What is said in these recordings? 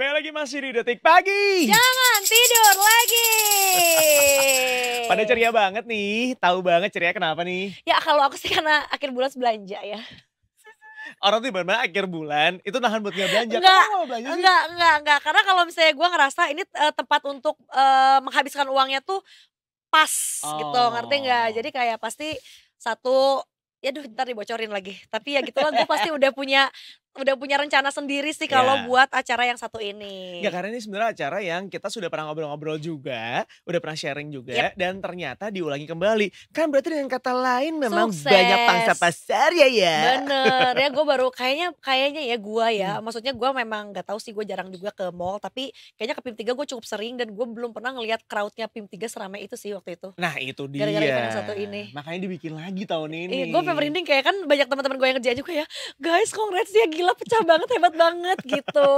Kembali lagi masih di Detik Pagi. Jangan tidur lagi. Pada ceria banget nih. Tahu banget ceria kenapa nih? Ya kalau aku sih karena akhir bulan belanja ya. Orang tuh benar-benar akhir bulan itu nahan buat nggak belanja. Enggak, Kamu mau belanja sih? enggak. Karena kalau misalnya gue ngerasa ini tempat untuk menghabiskan uangnya tuh pas gitu, ngerti nggak? Jadi kayak pasti satu, ya duh ntar dibocorin lagi. Tapi ya gitulah, gue pasti udah punya rencana sendiri sih kalau buat acara yang satu ini. Ya karena ini sebenarnya acara yang kita sudah pernah ngobrol-ngobrol juga, udah pernah sharing juga, dan ternyata diulangi kembali. Kan berarti dengan kata lain memang Sukses. banyak pangsa pasar ya. Bener ya, gue baru kayaknya ya gue ya, maksudnya gue memang nggak tahu sih, gue jarang juga ke mall, tapi kayaknya ke PIM 3 gue cukup sering dan gue belum pernah ngelihat crowdnya PIM 3 seramai itu sih waktu itu. Nah itu dia. Gara-gara event yang satu ini. Makanya dibikin lagi tahun ini. Iya, gue merinding kayak kan banyak teman-teman gue yang ngerjain juga ya, guys congrats ya, gila pecah banget, hebat banget gitu.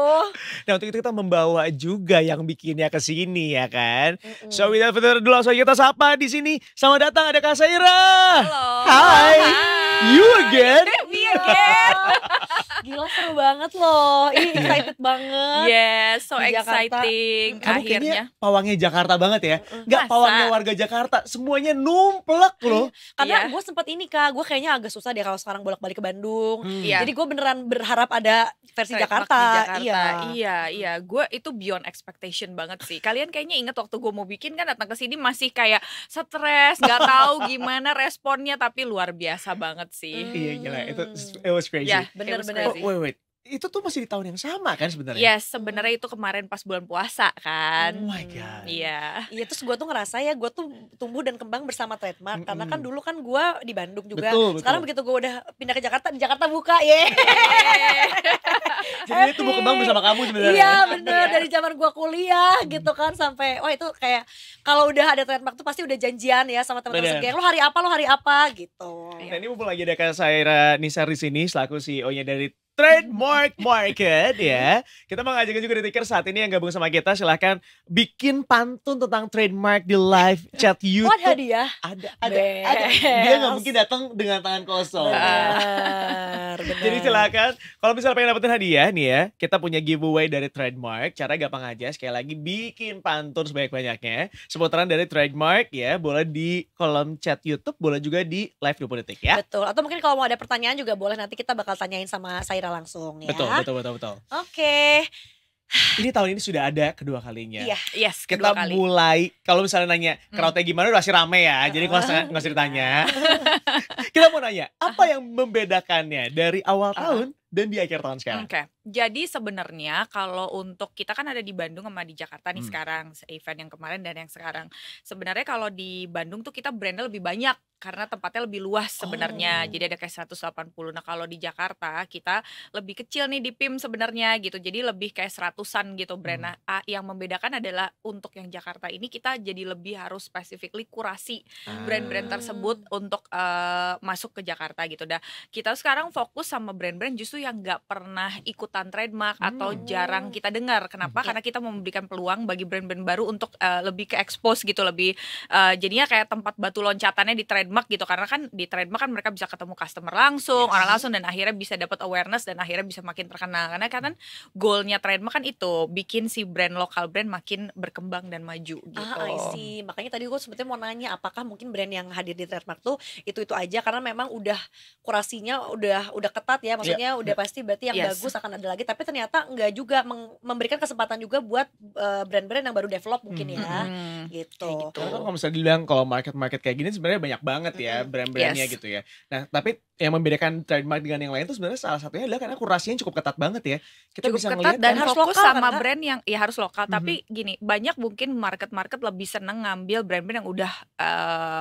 Nah untuk itu kita membawa juga yang bikinnya ke sini ya kan. So without further ado langsung kita sapa di sini. Selamat datang ada Kak Saira. Halo. Hi. You again? Me again. Gila seru banget loh, ini excited banget. Yes, so Di Jakarta. exciting Kamu akhirnya. kayaknya pawangnya Jakarta banget ya. Gak Masa? pawangnya warga Jakarta. Semuanya numplek loh. Karena Iya. gue sempet ini Kak, gue kayaknya agak susah deh kalau sekarang bolak-balik ke Bandung. Iya. Jadi gue beneran berharap ada versi Trademark Jakarta. di Jakarta. Iya. Iya. Gue itu beyond expectation banget sih. Kalian kayaknya inget waktu gue mau bikin kan datang ke sini masih kayak stres, nggak tahu gimana responnya, tapi luar biasa banget sih. Iya gila itu it was crazy. Ya, Bener-bener. Oh, wait. Itu tuh masih di tahun yang sama kan sebenarnya? Yes, sebenarnya itu kemarin pas bulan puasa kan. Oh my God. Iya. Iya, terus gue tuh ngerasa ya gue tuh tumbuh dan kembang bersama Trademark. Karena kan dulu kan gue di Bandung juga. Betul. Sekarang begitu gue udah pindah ke Jakarta, di Jakarta buka ya. Jadi ini tumbuh kembang bersama kamu sebenarnya. Iya bener, dari zaman gue kuliah gitu kan sampai, wah itu kayak kalau udah ada Trademark tuh pasti udah janjian ya sama teman-teman Bener. segeng, lo hari apa gitu. Nah ini mumpung lagi ada Kak Saira Nisar di sini selaku CEO-nya dari Trademark Market ya. Kita mau ngajakin juga Detiker saat ini yang gabung sama kita, silahkan bikin pantun tentang trademark di live chat YouTube. Oh ada hadiah? Ada. Bes. Dia nggak mungkin datang dengan tangan kosong. Bener. Jadi silakan kalau misalnya pengen dapetin hadiah nih ya, kita punya giveaway dari Trademark. Cara gampang aja, sekali lagi bikin pantun sebanyak-banyaknya seputaran dari Trademark ya. Boleh di kolom chat YouTube, boleh juga di live 20 detik ya. Betul, atau mungkin kalau mau ada pertanyaan juga boleh, nanti kita bakal tanyain sama Saira langsung ya. Betul. Oke. Ini tahun ini sudah ada kedua kalinya. Iya. Yes, Kita kedua kali. mulai, kalau misalnya nanya crowdnya gimana udah pasti rame ya. Jadi nggak usah ditanya. Kita mau nanya, apa yang membedakannya dari awal tahun dan di akhir tahun sekarang? Oke, jadi sebenarnya kalau untuk kita kan ada di Bandung sama di Jakarta nih sekarang, event yang kemarin dan yang sekarang. Sebenarnya kalau di Bandung tuh kita brandnya lebih banyak karena tempatnya lebih luas sebenarnya. Jadi ada kayak 180. Nah kalau di Jakarta kita lebih kecil nih di PIM sebenarnya gitu. Jadi lebih kayak 100-an gitu brand. Nah yang membedakan adalah untuk yang Jakarta ini kita jadi lebih harus specifically kurasi brand-brand tersebut untuk masuk ke Jakarta gitu. Nah kita sekarang fokus sama brand-brand justru yang nggak pernah ikutan trademark atau jarang kita dengar. Kenapa? Karena kita mau memberikan peluang bagi brand-brand baru untuk lebih ke expose gitu, lebih jadinya kayak tempat batu loncatannya di trademark gitu. Karena kan di trademark kan mereka bisa ketemu customer langsung, orang langsung, dan akhirnya bisa dapat awareness dan akhirnya bisa makin terkenal. Karena kan goalnya trademark kan itu bikin si brand lokal brand makin berkembang dan maju gitu. I see. Makanya tadi gue sebetulnya mau nanya, apakah mungkin brand yang hadir di Trademark tuh itu aja, karena memang udah kurasinya udah ketat ya, maksudnya udah pasti berarti yang bagus akan ada lagi, tapi ternyata enggak juga memberikan kesempatan juga buat brand-brand yang baru develop mungkin ya. Gitu. Karena kan kalau misalnya dibilang kalau market kayak gini sebenarnya banyak banget ya brand-brandnya gitu ya. Nah tapi yang membedakan trademark dengan yang lain itu sebenarnya salah satunya adalah karena kurasinya cukup ketat banget ya. Kita Cukup bisa ketat ngelihat dan harus fokus lokal sama kan, Kak? brand yang ya harus lokal. Tapi gini, banyak mungkin market lebih seneng ngambil brand-brand yang udah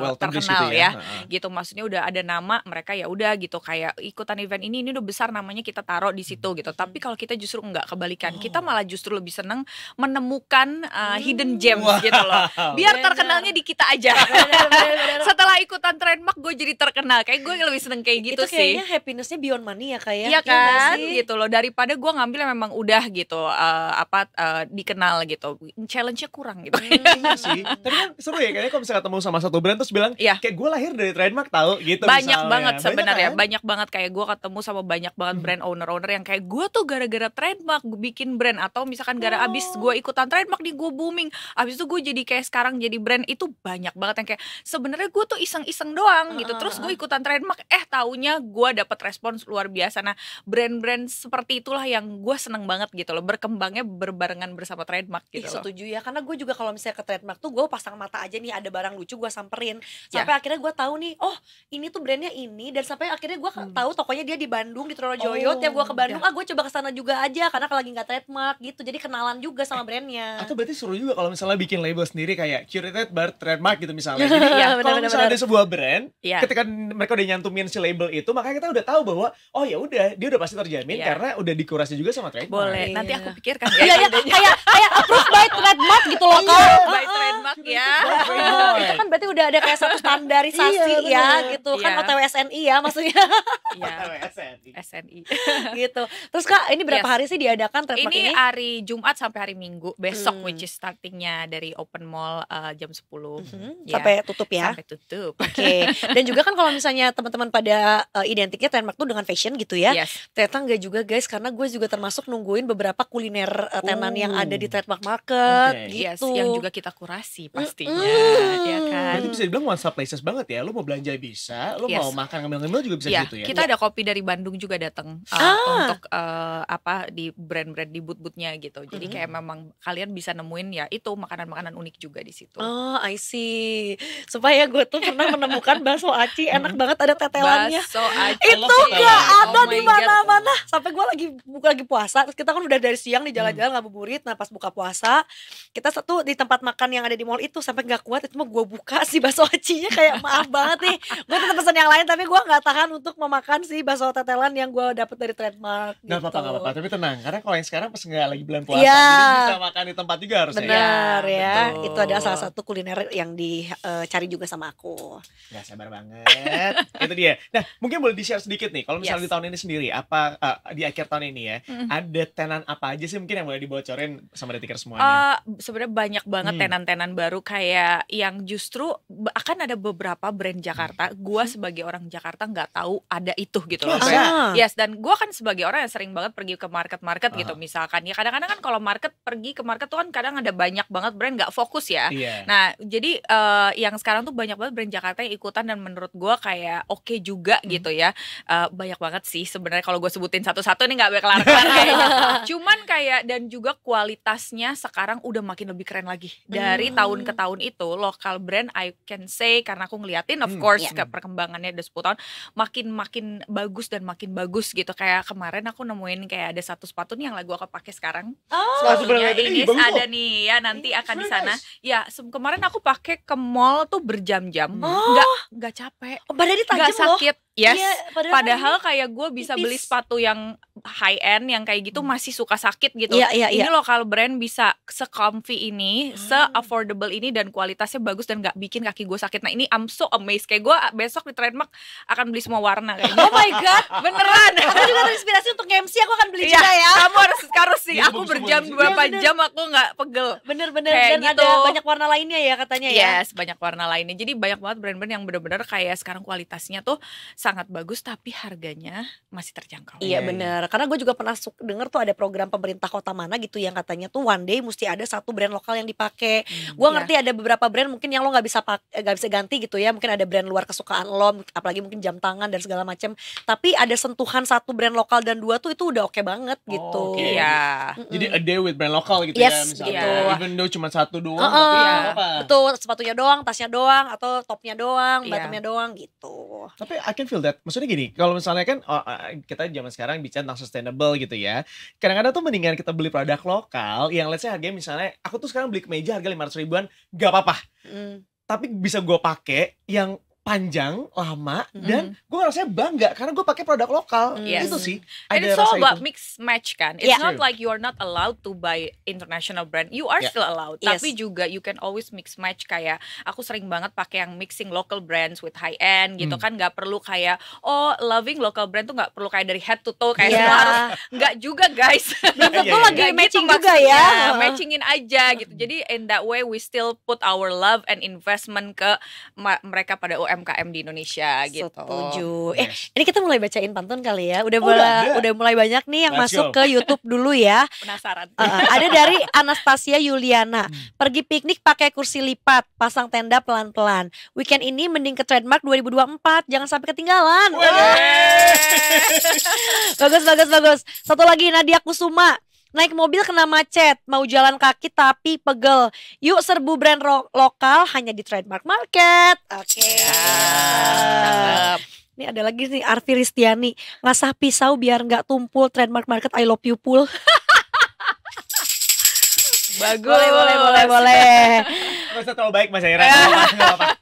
Well-established terkenal gitu ya. ya. Gitu, maksudnya udah ada nama, mereka ya udah gitu kayak ikutan event ini udah besar namanya, kita taruh di situ gitu. Tapi kalau kita justru enggak, kebalikan. Kita malah justru lebih seneng menemukan hidden gems gitu loh. Biar Bener. terkenalnya di kita aja. Bener. Setelah ikutan trademark gue jadi terkenal. Kayak gue lebih seneng kayak kayak gitu itu sih. kayaknya happinessnya beyond money ya kayak. Iya kan, gitu loh. Daripada gue ngambil yang memang udah gitu, dikenal gitu. Challenge-nya kurang gitu. Iya sih. Tapi kan seru ya kayaknya kalau misalnya ketemu sama satu brand terus bilang, kayak gue lahir dari trademark tahu gitu banyak misalnya. Banget sebenarnya, kan? banyak banget kayak gue ketemu sama banyak banget brand owner-owner yang kayak gue tuh gara-gara trademark gue bikin brand, atau misalkan gara abis gue ikutan trademark nih gue booming, abis itu gue jadi kayak sekarang jadi brand. Itu banyak banget yang kayak sebenarnya gue tuh iseng-iseng doang gitu, terus gue ikutan trademark, taunya gue dapet respons luar biasa. Nah, brand-brand seperti itulah yang gue seneng banget gitu loh, berkembangnya berbarengan bersama trademark gitu loh. Setuju ya, karena gue juga kalau misalnya ke trademark tuh gue pasang mata aja nih, ada barang lucu gue samperin sampai akhirnya gue tahu nih, oh ini tuh brandnya ini, dan sampai akhirnya gue tahu tokonya dia di Bandung di Tronojoyo. Tiap gue ke Bandung gue coba kesana juga aja karena kalau lagi nggak trademark gitu, jadi kenalan juga sama brandnya. Atau berarti seru juga kalau misalnya bikin label sendiri kayak curated bar trademark gitu misalnya. Jadi kalau misalnya ada sebuah brand, ketika mereka udah nyantumin si label itu, makanya kita udah tahu bahwa oh ya udah dia udah pasti terjamin karena udah dikurasi juga sama trademark. Boleh, nanti aku pikirkan ya. Kayak approved by trademark gitu loh Kak. By trademark ya. Itu kan berarti udah ada kayak satu standarisasi ya gitu kan, OTW SNI ya maksudnya. SNI. Gitu. Terus Kak, ini berapa hari sih diadakan trademark ini? Ini hari Jumat sampai hari Minggu. Besok which is startingnya dari open mall jam 10 sampai tutup ya. Sampai tutup. Oke. Dan juga kan kalau misalnya teman-teman pada identiknya trademark tuh dengan fashion gitu ya. Ternyata enggak juga guys, karena gue juga termasuk nungguin beberapa kuliner tenan yang ada di trademark market gitu. Yang juga kita kurasi pastinya, ya kan. Berarti bisa dibilang one stop places banget ya. Lu mau belanja bisa, lu mau makan ngemil-ngemil juga bisa gitu ya. Kita ada kopi dari Bandung juga datang untuk di brand-brand di booth-boothnya gitu. Jadi kayak memang kalian bisa nemuin ya itu makanan-makanan unik juga di situ. Oh, I see. Supaya gue tuh pernah menemukan bakso aci enak banget, ada tetelannya. Bakso aci itu gak ada di mana-mana. Sampai gue lagi puasa, terus kita kan udah dari siang di jalan-jalan ngabuburit. Nah, pas buka puasa, kita satu di tempat makan yang ada di mall itu, sampai gak kuat itu mah gue buka si bakso acinya, kayak maaf banget nih. Gue tetap pesan yang lain tapi gue gak tahan untuk memakan si bakso tetelan yang gue dapet dari trademark gitu. Gak apa-apa, tapi tenang, karena kalau yang sekarang pas nggak lagi bulan puasa, jadi bisa makan di tempat juga harusnya. Benar ya, itu adalah salah satu kuliner yang dicari juga sama aku. Gak sabar banget. Itu dia. Nah, mungkin boleh di-share sedikit nih, kalau misalnya di tahun ini sendiri, apa di akhir tahun ini ya, ada tenan apa aja sih mungkin yang boleh dibocorin sama Detikers semuanya? Sebenarnya banyak banget tenan-tenan baru, kayak yang justru akan ada beberapa brand Jakarta. Gua sebagai orang Jakarta nggak tahu ada itu gitu loh. Dan gua kan sebagai orang yang sering banget pergi ke market gitu misalkan. Ya kadang-kadang kan kalau pergi ke market tuh kan kadang ada banyak banget brand nggak fokus ya. Nah, jadi yang sekarang tuh banyak banget brand Jakarta yang ikutan, dan menurut gue kayak oke juga gitu ya. Banyak banget sih sebenarnya, kalau gue sebutin satu-satu nih nggak bakal kelar-kelar kayaknya. Cuman kayak, dan juga kualitasnya sekarang udah makin lebih keren lagi. Dari tahun ke tahun itu lokal brand I can say, karena aku ngeliatin of course ke perkembangannya udah 10 tahun makin bagus dan makin bagus gitu. Kayak kemarin aku nemuin kayak ada satu sepatu nih yang lagi aku pakai sekarang. Sepatunya ini ada nih ya, nanti akan di sana. Ya, kemarin aku pakai ke mall tuh berjam-jam. Nggak capek. Badannya tajam loh. Nggak sakit. Yes. Iya, padahal kayak gue bisa beli sepatu yang high end yang kayak gitu masih suka sakit gitu. Ini lokal brand bisa se-comfy ini, se-affordable ini, dan kualitasnya bagus dan gak bikin kaki gue sakit. Nah, ini I'm so amazed. Kayak gue besok di trademark akan beli semua warna kayak gitu. Oh my god, beneran. Aku juga terinspirasi untuk MC, aku akan beli juga ya. Kamu harus sih. Aku berjam berapa jam aku nggak pegel. Bener-bener. Dan gitu. Ada banyak warna lainnya ya katanya ya. Yes, banyak warna lainnya. Jadi banyak banget brand-brand yang benar-benar kayak sekarang kualitasnya tuh sangat bagus tapi harganya masih terjangkau. Iya benar. Karena gue juga pernah denger tuh ada program pemerintah kota mana gitu yang katanya tuh one day mesti ada satu brand lokal yang dipakai. Gue ngerti ada beberapa brand mungkin yang lo nggak bisa ganti gitu ya. Mungkin ada brand luar kesukaan lo, apalagi mungkin jam tangan dan segala macam. Tapi ada sentuhan satu brand lokal dan dua tuh itu udah oke banget gitu. Iya. Jadi a day with brand lokal gitu ya misalnya. Gitu. Even though cuma satu doang tapi apa. Betul, sepatunya doang, tasnya doang, atau topnya doang, bottomnya doang gitu. Tapi I can feel that. Maksudnya gini, kalau misalnya kan kita zaman sekarang bicara tentang sustainable gitu ya. Kadang-kadang tuh mendingan kita beli produk lokal yang let's say harganya misalnya aku tuh sekarang beli kemeja harga 500 ribuan, gak apa-apa. Tapi bisa gue pakai yang panjang, lama, dan gue ngerasa bangga karena gue pakai produk lokal. Itu sih. And Ada it's all rasa about itu. mix match kan. It's not like you are not allowed to buy international brand. You are still allowed. Tapi juga you can always mix match, kayak aku sering banget pakai yang mixing local brands with high end gitu kan. Gak perlu kayak loving local brand tuh gak perlu kayak dari head to toe kayak semua harus. Gak juga guys. Tentu lagi matching juga ya. Matchingin aja gitu. Jadi in that way we still put our love and investment ke mereka pada UMKM di Indonesia gitu. Setuju. Ini kita mulai bacain pantun kali ya. Udah mulai banyak nih yang masuk ke YouTube dulu ya. Penasaran. Ada dari Anastasia Yuliana. Pergi piknik pakai kursi lipat, pasang tenda pelan-pelan. Weekend ini mending ke Trademark 2024, jangan sampai ketinggalan. Bagus. Satu lagi Nadia Kusuma. Naik mobil kena macet, mau jalan kaki tapi pegel. Yuk serbu brand lokal hanya di Trademark Market. Oke. Ini ada lagi nih Arfi Ristiani. Ngasah pisau biar nggak tumpul, Trademark Market I love you pool. Bagus. Boleh. Gak usah terlalu baik Mas Aira.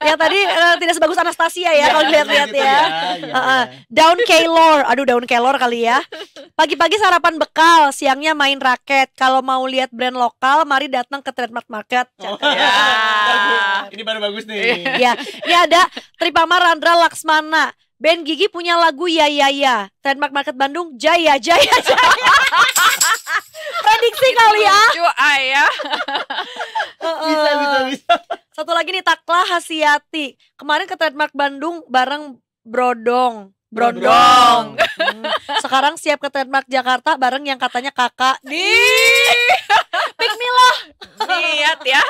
Yang tadi tidak sebagus Anastasia ya kalau lihat-lihat ya. Daun Keylor. Aduh, daun Keylor kali ya. Pagi-pagi sarapan bekal, siangnya main raket. Kalau mau lihat brand lokal, mari datang ke Trademark Market. Ini baru bagus nih. Ya, ini ada Tripama Randra Laksmana. Ben Gigi punya lagu Ya. Trademark Market Bandung, Jaya. Prediksi kali ya. Lucu ayah. Bisa. Satu lagi nih Takla Hasiati. Kemarin ke Trademark Bandung bareng Brondong. Sekarang siap ke Trademark Jakarta bareng yang katanya kakak. Pick me lah. Niat ya.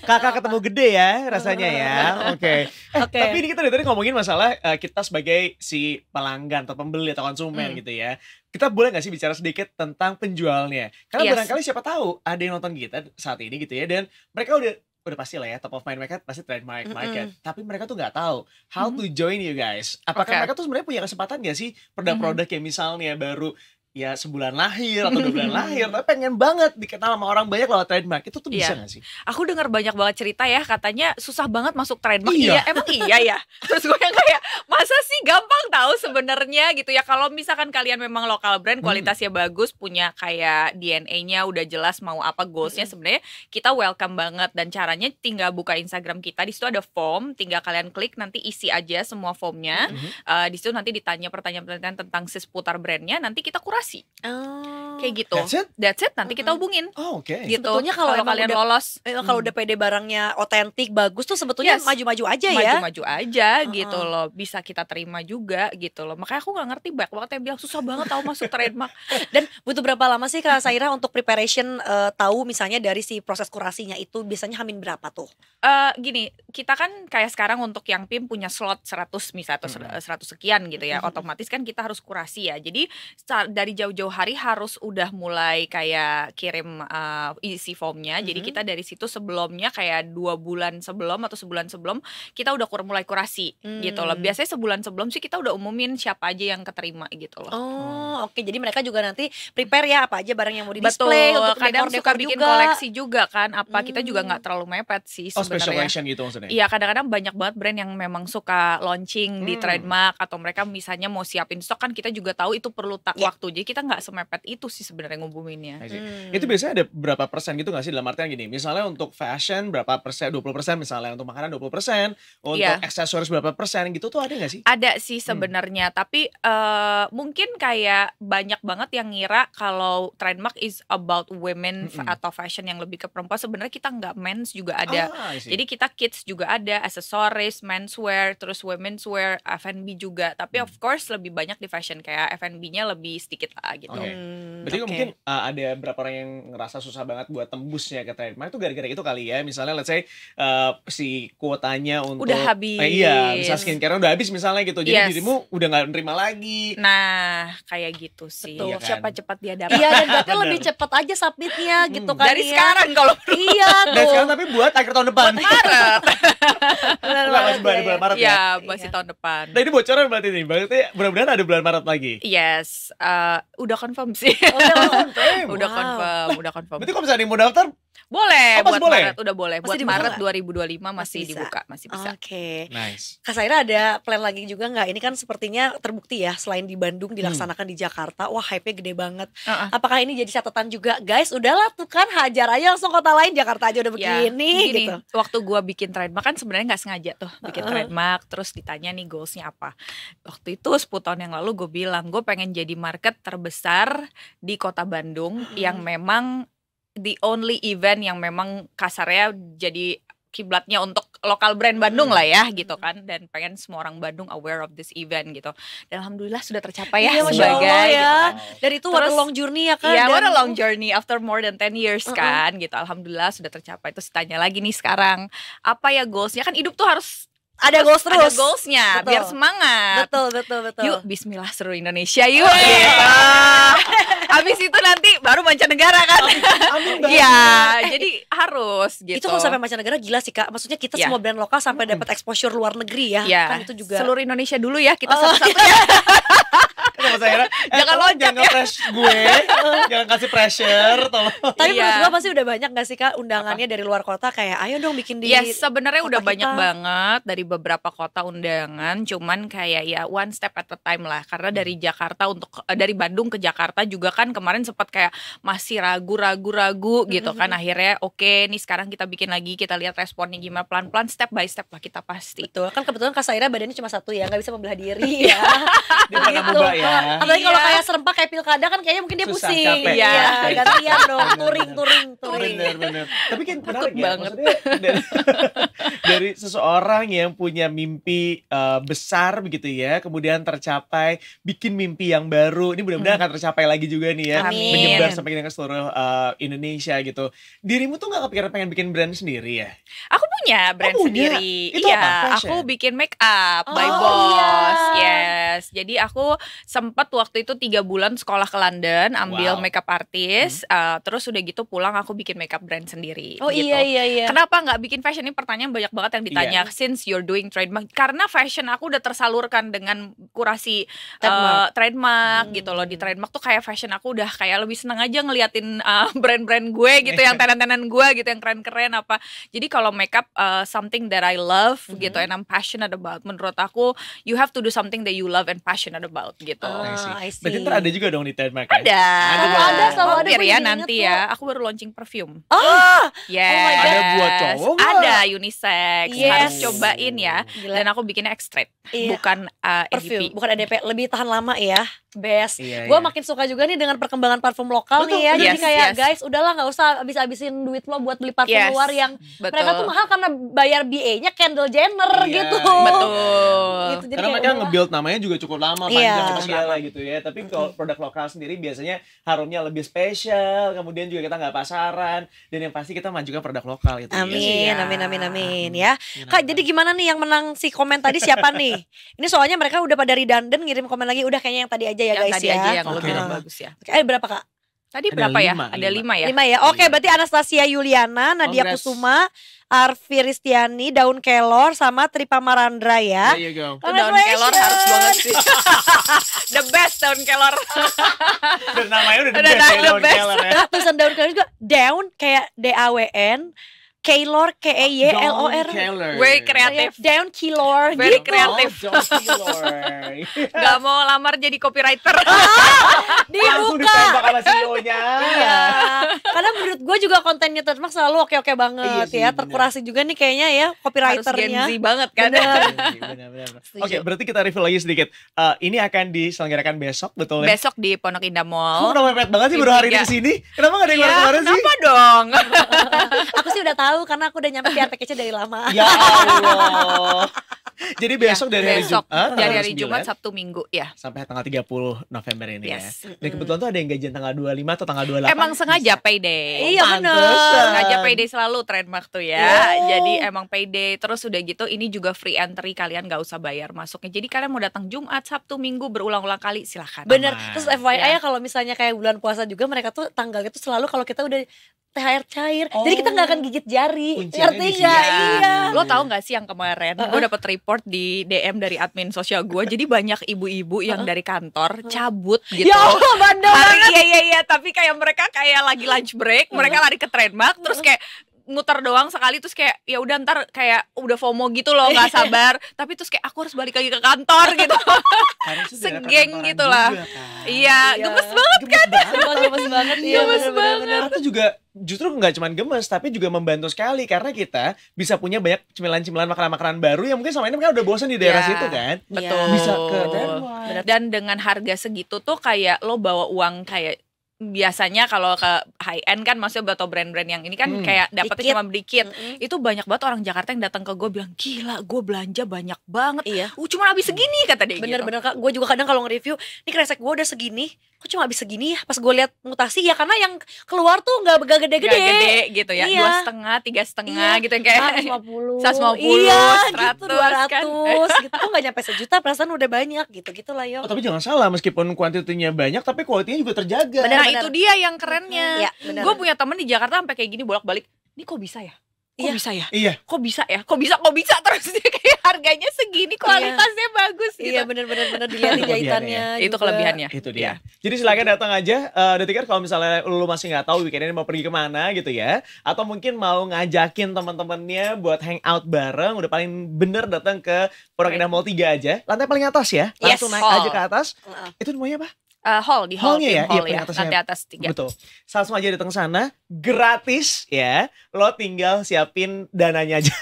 Kakak ketemu gede ya rasanya ya. Oke. Tapi ini kita dari tadi ngomongin masalah kita sebagai si pelanggan atau pembeli atau konsumen gitu ya. Kita boleh gak sih bicara sedikit tentang penjualnya? Karena barangkali siapa tahu ada yang nonton kita saat ini gitu ya. Dan mereka udah pasti lah ya, top of mind mereka pasti Trademark Market. Tapi mereka tuh gak tahu how to join you guys. Apakah mereka tuh sebenarnya punya kesempatan gak sih produk-produk yang misalnya baru ya sebulan lahir atau 2 bulan lahir, tapi pengen banget dikenal sama orang banyak lewat Trademark, itu tuh bisa gak sih? Aku dengar banyak banget cerita ya, katanya susah banget masuk Trademark. Iya, emang iya ya. Terus gue yang kayak, masa sih gampang tahu sebenarnya gitu ya. Kalau misalkan kalian memang lokal brand, kualitasnya bagus, punya kayak DNA-nya udah jelas mau apa goalsnya, sebenarnya kita welcome banget. Dan caranya tinggal buka Instagram kita, di situ ada form, tinggal kalian klik, nanti isi aja semua formnya. Di situ nanti ditanya pertanyaan-pertanyaan tentang seputar brandnya, nanti kita kurasi. Kayak gitu. That's it. Nanti kita hubungin. Oke. Gitu. Sebetulnya kalau kalian udah, lolos, kalau udah PD barangnya otentik, bagus tuh sebetulnya maju-maju aja ya. Maju-maju aja gitu loh. Bisa kita terima juga gitu loh. Makanya aku gak ngerti banyak banget yang bilang susah banget tahu masuk Trademark. Dan butuh berapa lama sih Kak Saira untuk preparation tahu misalnya dari si proses kurasinya itu biasanya hamin berapa tuh? Gini, kita kan kayak sekarang untuk yang PIM punya slot 100 misalnya atau 100 sekian gitu ya. Otomatis kan kita harus kurasi ya. Jadi dari jauh-jauh hari harus udah mulai kayak kirim isi formnya. Jadi kita dari situ sebelumnya kayak 2 bulan sebelum atau sebulan sebelum kita udah mulai kurasi gitu loh. Biasanya sebulan sebelum sih kita udah umumin siapa aja yang keterima gitu loh. Oke. Jadi mereka juga nanti prepare ya apa aja barang yang mau di display. Betul, untuk kadang suka bikin koleksi juga kan. Apa kita juga nggak terlalu mepet sih sebenarnya. Special collection gitu maksudnya? Iya, kadang-kadang banyak banget brand yang memang suka launching di Trademark, atau mereka misalnya mau siapin stok kan kita juga tahu itu perlu waktu. Jadi kita nggak semepet itu sih sebenarnya ngumuminnya. Itu biasanya ada berapa persen gitu nggak sih dalam artian gini, misalnya untuk fashion berapa persen, 20% misalnya, untuk makanan 20%, untuk aksesoris berapa persen gitu tuh ada nggak sih? Ada sih sebenarnya, tapi mungkin kayak banyak banget yang ngira kalau Trademark is about women atau fashion yang lebih ke perempuan. Sebenarnya kita nggak, men's juga ada. Jadi kita kids juga ada, aksesoris, menswear, terus women's wear, F&B juga. Tapi of course lebih banyak di fashion, kayak F&B-nya lebih sedikit lah gitu. Berarti mungkin ada berapa orang yang ngerasa susah banget buat tembusnya ke Trademark itu gara-gara itu kali ya. Misalnya let's say si kuotanya untuk udah habis. Misalnya skincare udah habis misalnya gitu. Jadi dirimu udah gak nerima lagi. Nah, kayak gitu sih. Betul. Siapa cepat dia dapat. Iya, dan berarti lebih cepat aja submitnya gitu kan. Dari sekarang kalau iya tuh. Dari sekarang tapi buat akhir tahun depan. Maret. Masih bulan Maret ya? Iya, masih tahun depan. Nah ini bocoran berarti nih. Berarti mudah-mudahan ada bulan Maret lagi. Yes, udah confirm sih. Udah confirm. Udah confirm. Berarti kalau misalnya mau daftar Boleh, Oh, masih buat boleh? Maret udah boleh. Masih Buat dibuka Maret nggak? 2025 masih bisa. dibuka, masih bisa. Oke. Nice. Kak Saira ada plan lagi juga nggak? Ini kan sepertinya terbukti ya, selain di Bandung dilaksanakan di Jakarta, wah hype-nya gede banget. Heeh. Apakah ini jadi catatan juga, guys? Udahlah tuh kan, hajar aja langsung kota lain, Jakarta aja udah Ya, begini gini, gitu. waktu gua bikin trademark kan sebenarnya nggak sengaja tuh bikin trademark, terus ditanya nih goalsnya apa. Waktu itu 10 tahun yang lalu gue bilang gue pengen jadi market terbesar di kota Bandung yang memang the only event yang memang kasarnya jadi kiblatnya untuk lokal brand Bandung lah ya gitu kan, dan pengen semua orang Bandung aware of this event gitu. Dan alhamdulillah sudah tercapai ya Iya, Masya sebagai Allah ya. gitu kan. Dan itu what a Terus, long journey ya kan. Iya, what a Dan- long journey after more than 10 years kan gitu. Alhamdulillah sudah tercapai. Terus tanya lagi nih sekarang, apa ya goalsnya? Kan hidup tuh harus Ada goals terus. ada goalsnya Betul. biar semangat. Betul. Yuk bismillah seluruh Indonesia yuk gitu. Abis itu nanti baru mancanegara kan. Iya, jadi harus gitu. Itu kalau sampai mancanegara gila sih Kak. Maksudnya kita Iya. semua brand lokal sampai dapat exposure luar negeri ya. Iya, Kan itu juga. seluruh Indonesia dulu ya kita satu-satunya. Sama saya Jangan loncat jangan nge-press gue, jangan kasih pressure, tolong. Tapi Iya. menurut gua pasti udah banyak gak sih Kak undangannya dari luar kota, kayak ayo dong bikin di Ya sebenarnya kota udah banyak kita. banget dari beberapa kota undangan, cuman kayak ya one step at a time lah. Karena dari Jakarta dari Bandung ke Jakarta juga kan kemarin sempat kayak masih ragu gitu kan. Akhirnya oke, nih sekarang kita bikin lagi, kita lihat responnya gimana, pelan-pelan step by step lah kita pasti. Betul, kan kebetulan Kak Saira badannya cuma satu ya, gak bisa membelah diri ya. Dia pada muda ya. Apalagi kalau Iya. kayak serempak kayak pilkada kan kayaknya mungkin dia Susah, pusing. capek. Iya, Iya. gantian dong, Bener, touring. Bener. Tapi kan menarik ya, banget. maksudnya dari seseorang yang punya mimpi besar begitu ya, kemudian tercapai, bikin mimpi yang baru. Ini mudah-mudahan akan tercapai lagi juga nih ya, Amin. menyebar sampai ke seluruh Indonesia gitu. Dirimu tuh gak kepikiran pengen bikin brand sendiri ya? Aku punya brand punya? sendiri. Itu Iya, apa? Fashion? aku bikin make up by Oh, Boss. iya. Yes. Jadi aku sempat waktu itu 3 bulan sekolah ke London, ambil Wow. makeup artist. Terus udah gitu pulang aku bikin makeup brand sendiri. Oh gitu. iya. Kenapa nggak bikin fashion? Ini pertanyaan banyak banget yang ditanya. Iya. Since you're doing trademark, karena fashion aku udah tersalurkan dengan kurasi Trademark. trademark gitu loh. Di trademark tuh kayak fashion aku udah kayak lebih seneng aja ngeliatin brand-brand gue gitu, yang tenan-tenan gue gitu, yang keren-keren apa. Jadi kalau makeup something that I love gitu, and I'm passionate about. Menurut aku, you have to do something that you love and passionate about gitu. Oh, I I see. see. Berarti ntar ada juga dong di trademark ya? Ada. Selalu ada, selalu ada, Mampir gue ya jadi nanti inget ya. kok. Aku baru launching perfume. Oh, Yes. Oh my God. Ada buat cowok nggak? Ada unisex. Yes. Harus cobain ya. gila. Dan aku bikinnya extract, Iya. bukan Perfume, EDP. bukan EDP, lebih tahan lama ya. Best. Iya, Gue iya. makin suka juga nih dengan perkembangan parfum lokal Betul, nih ya. Jadi yes, kayak yes. guys, udahlah nggak usah habis-habisin duit lo buat beli parfum Yes. luar yang Betul. mereka tuh mahal karena bayar BA-nya Kendall Jenner Iya, gitu. Betul. Gitu, jadi Karena kayak mereka udahlah. nge-build namanya juga cukup lama, Iya. panjang apa segala gitu ya. Tapi kalau produk lokal sendiri biasanya harumnya lebih spesial, kemudian juga kita nggak pasaran, dan yang pasti kita majukan produk lokal gitu. Amin, Iya. amin ya. Kak, jadi gimana nih yang menang si komen tadi siapa nih? Ini soalnya mereka udah pada redundant ngirim komen lagi, udah kayaknya yang tadi aja ya Yang guys tadi ya. aja yang Oke. lebih Heeh. bagus ya. Oke, berapa Kak? Tadi Ada berapa ya? 5, Ada 5 ya? 5 ya. Oke, berarti Anastasia Yuliana, Nadia Congrats. Kusuma, Arfi Ristiani, Daun Kelor, sama Tripa Marandra ya. There you go. Itu daun kelor harus banget sih. The best daun kelor. Dan namanya udah the Udah best ya, the Daun best. Keller ya. Nah, tulisan Daun Kelor juga Daun kayak DAWN, Keylor KEYLOR. Daun Keller. Very kreatif. Daun Keylor Very gitu. kreatif. Oh, Daun Keller. Gak mau lamar jadi copywriter. Langsung Dibuka. ditembak sama CEO-nya. Iya. Karena menurut gue juga kontennya Trademark selalu oke-oke banget Iya sih, ya. bener. Terkurasi juga nih kayaknya ya Harus Gen copywriternya. Z banget kan. Bener. Benar-benar. Setuju. Oke, berarti kita review lagi sedikit. Ini akan diselenggarakan besok, betul ya? Besok di Pondok Indah Kamu Mall. udah mepet banget sih baru hari ini Iya. kesini. Kenapa gak ada yang Ya, kemarin sih? kenapa dong? Aku sih udah tahu karena aku udah nyampe PR package-nya dari lama. Ya Allah. Jadi besok dari hari Besok Jumat, dari tanggal hari 9, Jumat, Sabtu, Minggu ya. sampai tanggal 30 November ini Yes. ya. Dan kebetulan tuh ada yang gajian tanggal 25 atau tanggal 28. Emang sengaja payday. Iya Pantesan. bener. Sengaja payday selalu trademark tuh ya. Oh. Jadi emang payday. Terus udah gitu ini juga free entry, kalian gak usah bayar masuknya. Jadi kalian mau datang Jumat, Sabtu, Minggu berulang-ulang kali silahkan. Bener. Aman. Terus FYI Ya. ya kalau misalnya kayak bulan puasa juga mereka tuh tanggalnya tuh selalu kalau kita udah THR cair. Jadi kita nggak akan gigit jari. Kunciannya Ngerti di nggak? sini. Iya. Lo tahu nggak sih yang kemarin gue dapet report di DM dari admin sosial gue. Jadi banyak ibu-ibu yang dari kantor cabut gitu. Ya Allah, bandel banget. Iya, tapi kayak mereka kayak lagi lunch break, mereka lari ke Trademark terus kayak muter doang sekali terus kayak ya udah ntar kayak udah FOMO gitu loh, nggak sabar, tapi terus kayak aku harus balik lagi ke kantor gitu. Segeng gitu lah. Iya, gemes banget kan. Gemes banget. Iya, bener-bener. Atau juga justru nggak cuma gemes tapi juga membantu sekali karena kita bisa punya banyak cemilan-cemilan makanan-makanan baru yang mungkin selama ini kan udah bosan di daerah situ kan. Betul. Bisa ke Trademark. Dan dengan harga segitu tuh kayak lo bawa uang kayak biasanya kalau ke high end kan maksudnya atau brand-brand yang ini kan kayak dapetnya cuma sedikit. Itu banyak banget orang Jakarta yang datang ke gue bilang, gila gue belanja banyak banget. Iya. Cuma habis segini kata dia. Bener-bener Kak, gue juga kadang kalau nge-review, nih kresek gue udah segini, kok cuma habis segini ya? Pas gue lihat mutasi ya karena yang keluar tuh nggak gede-gede. Gak gede gitu ya, Iya. 2,5, 3,5 gitu yang kayak 150, 150, iya, 100 gitu, 200 kan. gitu. Kok gak nyampe sejuta, perasaan udah banyak gitu lah yo. Tapi jangan salah, meskipun kuantitinya banyak tapi kualitinya juga terjaga. Bener. Nah itu dia yang kerennya. Iya, bener. Gue punya temen di Jakarta sampai kayak gini bolak-balik. Ini kok bisa ya? Kok bisa ya? Iya. Kok bisa ya? Kok bisa terus dia kayak harganya segini, kualitasnya bagus gitu. Iya bener-bener dilihat jahitannya. Itu juga. kelebihannya. Itu dia. Jadi silakan datang aja. Detikers kalau misalnya lu masih nggak tahu weekend ini mau pergi kemana gitu ya, atau mungkin mau ngajakin teman-temannya buat hangout bareng, udah paling bener datang ke Pondok Indah Mall 3 aja. Lantai paling atas ya. Langsung naik aja ke atas. Itu namanya apa? Hall di hall, Hallnya ya? hall Iya, ya. atasnya. Nanti atas 3. Betul. Langsung aja datang sana, gratis ya. Lo tinggal siapin dananya aja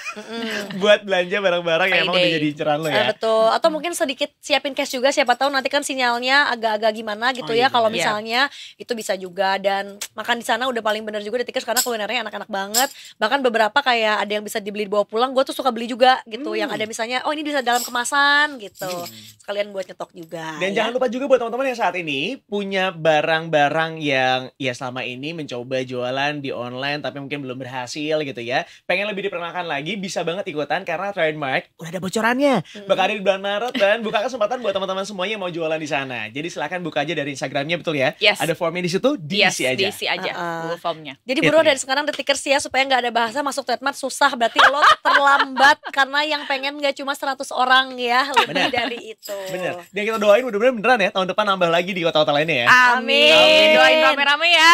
buat belanja barang-barang yang emang udah jadi inceran lo ya. Betul. Atau mungkin sedikit siapin cash juga, siapa tahu nanti kan sinyalnya agak-agak gimana gitu ya. Kalau misalnya itu bisa juga. Dan makan di sana udah paling bener juga Detikers karena kulinernya enak-enak banget. Bahkan beberapa kayak ada yang bisa dibeli dibawa pulang. Gue tuh suka beli juga gitu. Yang ada misalnya oh ini bisa dalam kemasan gitu. Sekalian buat nyetok juga. Dan jangan lupa juga buat teman-teman yang saat ini punya barang-barang yang ya selama ini mencoba jualan di online tapi mungkin belum berhasil gitu ya. Pengen lebih diperkenalkan lagi, bisa banget ikutan karena Trademark udah ada bocorannya. Bakal ada di bulan Maret dan buka kesempatan buat teman-teman semuanya yang mau jualan di sana. Jadi silakan buka aja dari Instagramnya, betul ya? Yes. Ada formnya di situ, diisi aja. Diisi aja Google Formnya. Jadi buruan dari sekarang Detikers ya supaya nggak ada bahasa masuk Trademark susah. Berarti lo terlambat karena yang pengen nggak cuma 100 orang ya, lebih dari itu. Bener. Dan kita doain mudah-mudahan beneran ya tahun depan nambah lagi di kota-kota lainnya ya. Amin. Doain rame-rame ya.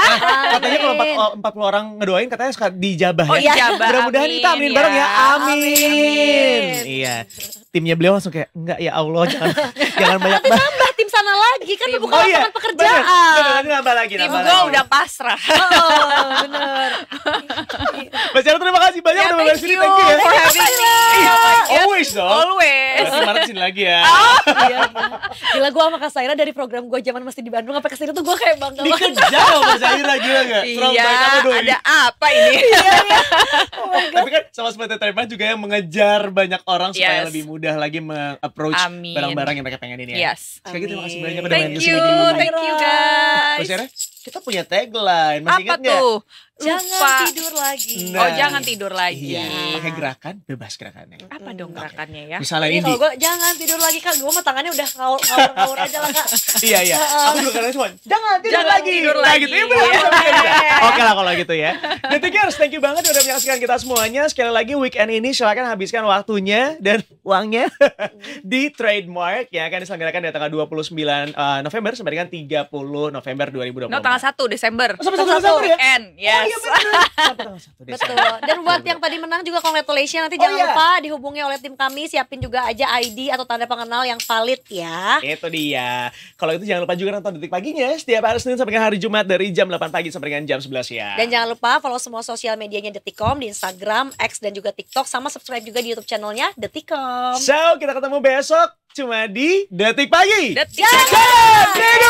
Katanya kalau 40 orang ngedoain katanya suka dijabah Oh ya. iya, Mudah-mudahan kita amin ya. bareng ya. Amin. Iya. Timnya beliau langsung kayak enggak ya Allah jangan banyak banget. Nambah tim sana lagi kan bukan lapangan pekerjaan. Bener, nambah lagi. Tim gue udah pasrah. Oh, bener. Mas Yara terima kasih banyak udah mampir sini. Thank you ya. for having me. Always dong. Always. Kemarin sini lagi ya. Iya. Gila gue sama Kak Saira dari program gue zaman masih di Bandung sampai kesini tuh gue kayak bangga banget. Dikejar sama Mas Yara gila gak? Iya, ada apa ini? Tapi kan sama seperti Trademark juga yang mengejar banyak orang supaya Yes. lebih mudah lagi meng-approach Amin. barang-barang yang mereka pengen ini ya. Yes. Sekali lagi terima kasih banyak udah main Thank kesini. you guys. Mas Yara, kita punya tagline. Masih Apa ingat nggak? tuh? Jangan tidur lagi. Nah. Oh jangan tidur lagi. Iya, pakai gerakan, bebas gerakannya. Apa dong gerakannya ya? Misalnya Ini ini. kalau gue jangan tidur lagi Kak, gue mah tangannya udah ngawur aja lah Kak. Iya. Aku juga kadang cuma jangan tidur Jangan lagi. tidur Nah, lagi. gitu ya. Bener. Oke lah kalau gitu ya. Detikers, thank you banget udah menyaksikan kita semuanya. Sekali lagi weekend ini silakan habiskan waktunya dan uangnya di Trademark yang akan diselenggarakan di tanggal 29 November sampai dengan 30 November 2024. No, tanggal 1 Desember. Sampai 1 Desember ya? Weekend. Yes. Sampai tanggal 1 Desember. Betul. Dan buat yang tadi menang juga congratulations. Nanti jangan lupa dihubungi oleh tim kami, siapin juga aja ID atau tanda pengenal yang valid ya. Itu dia. Kalau itu jangan lupa juga nonton Detik Paginya setiap hari Senin sampai dengan hari Jumat dari jam 8 pagi sampai dengan jam 11 siang. Dan jangan lupa follow semua sosial medianya Detikcom di Instagram, X dan juga TikTok, sama subscribe juga di YouTube channelnya Detikcom. So, kita ketemu besok cuma di Detik Pagi. Detik. Jangan tidur